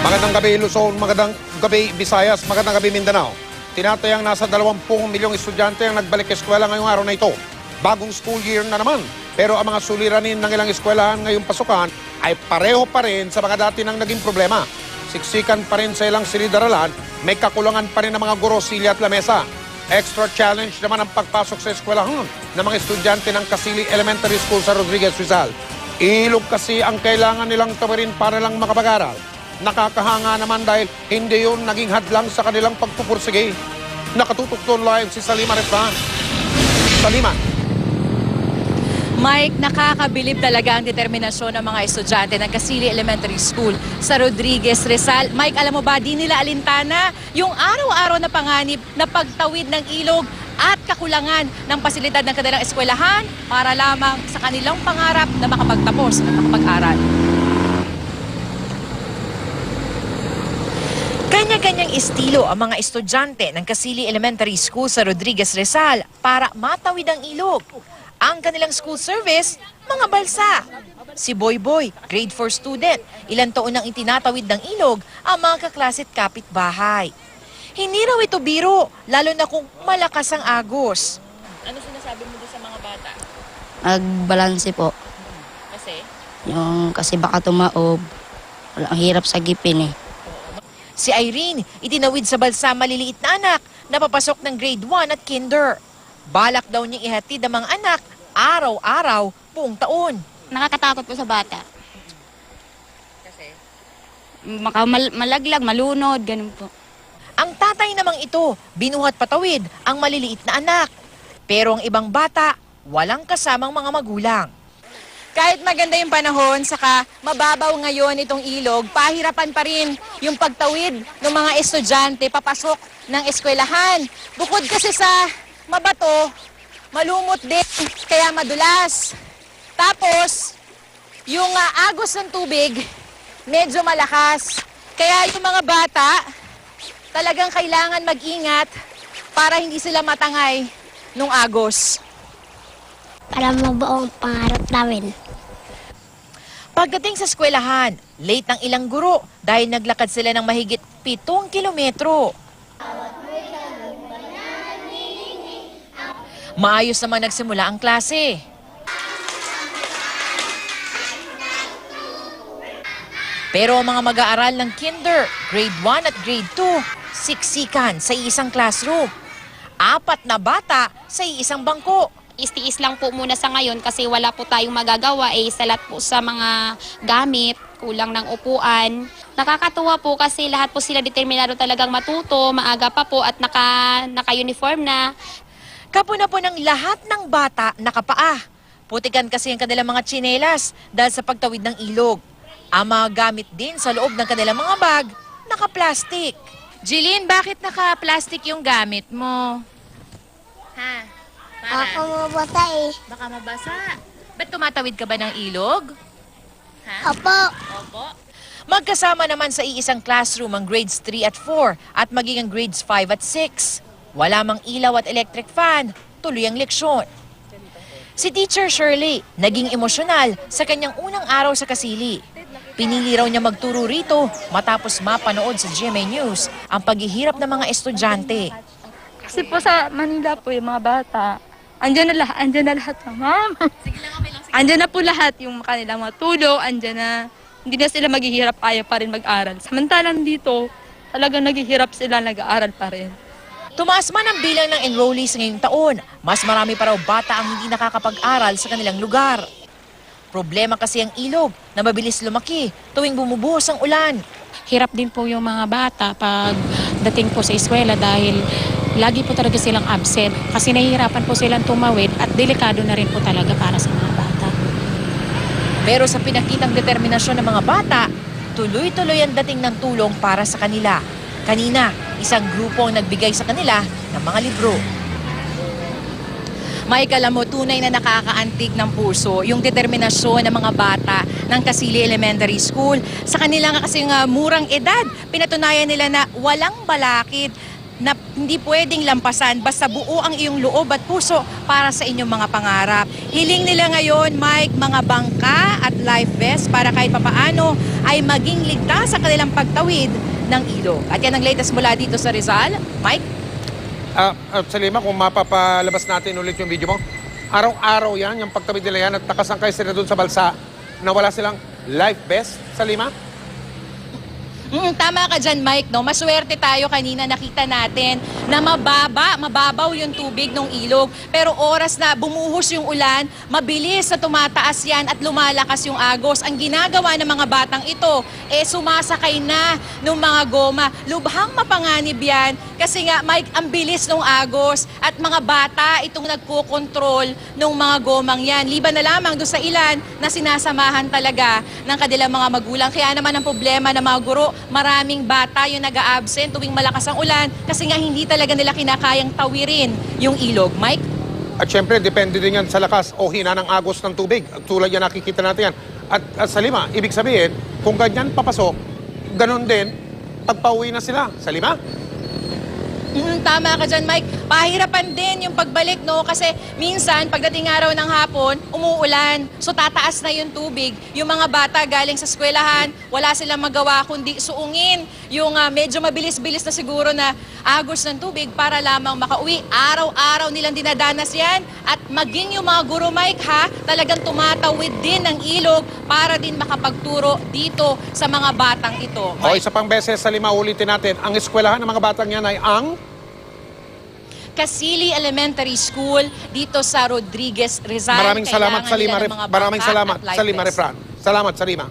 Magandang gabi Luzon, magandang gabi Visayas, magandang gabi Mindanao. Tinatayang nasa 20 milyong estudyante ang nagbalik eskwela ngayong araw na ito. Bagong school year na naman. Pero ang mga suliranin ng ilang eskwelahan ngayong pasukan ay pareho pa rin sa mga dati nang naging problema. Siksikan pa rin sa ilang silid-aralan, may kakulangan pa rin ng mga guro, silya at lamesa. Extra challenge naman ang pagpasok sa eskwelahan ng mga estudyante ng Casili Elementary School sa Rodriguez, Rizal. Ilog kasi ang kailangan nilang tawirin para lang makapag-aral. Nakakahanga naman dahil hindi yun naging hadlang sa kanilang pagpupursige. Nakatutok doon live si Salima Refran. Salima. Mike, nakakabilib talaga ang determinasyon ng mga estudyante ng Casili Elementary School sa Rodriguez, Rizal. Mike, alam mo ba, di nila alintana yung araw-araw na panganib na pagtawid ng ilog at kakulangan ng pasilidad ng kanilang eskwelahan para lamang sa kanilang pangarap na makapagtapos at makapag-aral. Kanya-kanyang estilo ang mga estudyante ng Casili Elementary School sa Rodriguez, Rizal para matawid ang ilog. Ang kanilang school service, mga balsa. Si Boy Boy, grade 4 student, ilang taon nang itinatawid ng ilog ang mga kaklase at kapitbahay. Hindi raw ito biro, lalo na kung malakas ang agos. Ano sinasabi mo doon sa mga bata? Magbalanse po. Kasi? Kasi baka tumaob. Ang hirap sa gipin eh. Si Irene, itinawid sa balsa maliliit na anak na papasok ng grade 1 at kinder. Balak daw niyang ihatid ang mga anak araw-araw buong taon. Nakakatakot po sa bata. Kasi? Malaglag, malunod, ganun po. Ang tatay namang ito, binuhat patawid ang maliliit na anak. Pero ang ibang bata, walang kasamang mga magulang. Kahit maganda yung panahon, saka mababaw ngayon itong ilog, pahirapan pa rin yung pagtawid ng mga estudyante papasok ng eskwelahan. Bukod kasi sa mabato, malumot din, kaya madulas. Tapos, yung agos ng tubig, medyo malakas. Kaya yung mga bata, talagang kailangan mag-ingat para hindi sila matangay nung agos. Para mabuo ang pangarap namin. Pagdating sa eskwelahan, late ng ilang guro dahil naglakad sila ng mahigit 7 kilometro. Maayos naman nagsimula ang klase. Pero ang mga mag-aaral ng kinder, grade 1 at grade 2, siksikan sa isang classroom. 4 na bata sa isang bangko. Istiis lang po muna sa ngayon kasi wala po tayong magagawa salat po sa mga gamit, kulang ng upuan. Nakakatuwa po kasi lahat po sila determinado talagang matuto, maaga pa po at naka-uniform na. Kapuna po ng lahat ng bata nakapaa. Putikan kasi ang kanilang mga tsinelas dahil sa pagtawid ng ilog. Ang mga gamit din sa loob ng kanilang mga bag, naka-plastic. Jeline, bakit naka-plastic yung gamit mo? Ha? Ako mabasa eh. Baka mabasa. Ba't tumatawid ka ba ng ilog? Ha? Opo. Opo. Magkasama naman sa iisang classroom ang grades 3 at 4 at maging ang grades 5 at 6. Wala mang ilaw at electric fan, tuloy ang leksyon. Si Teacher Shirley, naging emosyonal sa kanyang unang araw sa Casili. Pinili raw niya magturo rito matapos mapanood sa GMA News ang paghihirap ng mga estudyante. Kasi po sa Manila po yung mga bata, andyan na lahat ng mama. Andyan na po lahat yung kanilang mga tulong, andyan na, hindi na sila maghihirap, ayaw pa rin mag-aral. Samantalang dito, talagang naghihirap sila, nag-aaral pa rin. Tumaas man ang bilang ng enrollees ngayong taon, mas marami pa raw bata ang hindi nakakapag-aral sa kanilang lugar. Problema kasi ang ilog na mabilis lumaki tuwing bumubuhos ang ulan. Hirap din po yung mga bata pag dating po sa eskwela dahil lagi po talaga silang absent kasi nahihirapan po silang tumawid at delikado na rin po talaga para sa mga bata. Pero sa pinakitang determinasyon ng mga bata, tuloy-tuloy ang dating ng tulong para sa kanila. Kanina, isang grupo ang nagbigay sa kanila ng mga libro. Mike, alam mo, tunay na nakakaantig ng puso yung determinasyon ng mga bata ng Casili Elementary School. Sa kanilang kasing murang edad, pinatunayan nila na walang balakid na hindi pwedeng lampasan basta buo ang iyong loob at puso para sa inyong mga pangarap. Hiling nila ngayon, Mike, mga bangka at life vest para kahit papaano ay maging ligtas sa kanilang pagtawid ng ilog. At yan ang latest mula dito sa Rizal. Mike? Salima, kung mapapalabas natin ulit yung video mo, araw-araw yan, yung pagtawid nila yan at nakasangkay sila doon sa balsa na wala silang life vest, Salima? Tama ka dyan, Mike, no? Maswerte tayo kanina, nakita natin na mababaw yung tubig ng ilog. Pero oras na bumuhos yung ulan, mabilis na tumataas yan at lumalakas yung agos. Ang ginagawa ng mga batang ito, sumasakay na ng mga goma. Lubhang mapanganib yan kasi nga, Mike, ang bilis ng agos at mga bata itong nagpo-control ng mga gomang yan. Liban na lamang doon sa ilan na sinasamahan talaga ng kanilang mga magulang. Kaya naman ang problema ng mga guro, maraming bata yung nag-a-absent tuwing malakas ang ulan kasi nga hindi talaga nila kinakayang tawirin yung ilog. Mike? At syempre, depende din yan sa lakas o hina ng agos ng tubig. Tulad yan, nakikita natin yan. At Salima, ibig sabihin, kung ganyan papasok, ganun din, pagpauwi na sila. Salima? Tama ka dyan, Mike. Pahirapan din yung pagbalik, no? Kasi minsan, pagdating araw ng hapon, umuulan. So tataas na yung tubig. Yung mga bata galing sa eskwelahan, wala silang magawa kundi suungin yung medyo mabilis-bilis na siguro na agos ng tubig para lamang makauwi. Araw-araw nilang dinadanas yan. At maging yung mga guro, Mike, ha, talagang tumatawid din ng ilog para din makapagturo dito sa mga batang ito. O isa pang beses, Salima, ulitin natin. Ang eskwelahan ng mga batang yan ay ang Casili Elementary School dito sa Rodriguez, Rizal. Maraming salamat, Kailangan Salima. nila ng mga Maraming bangka salamat, at life Salima vest. Refran. Salamat, Salima.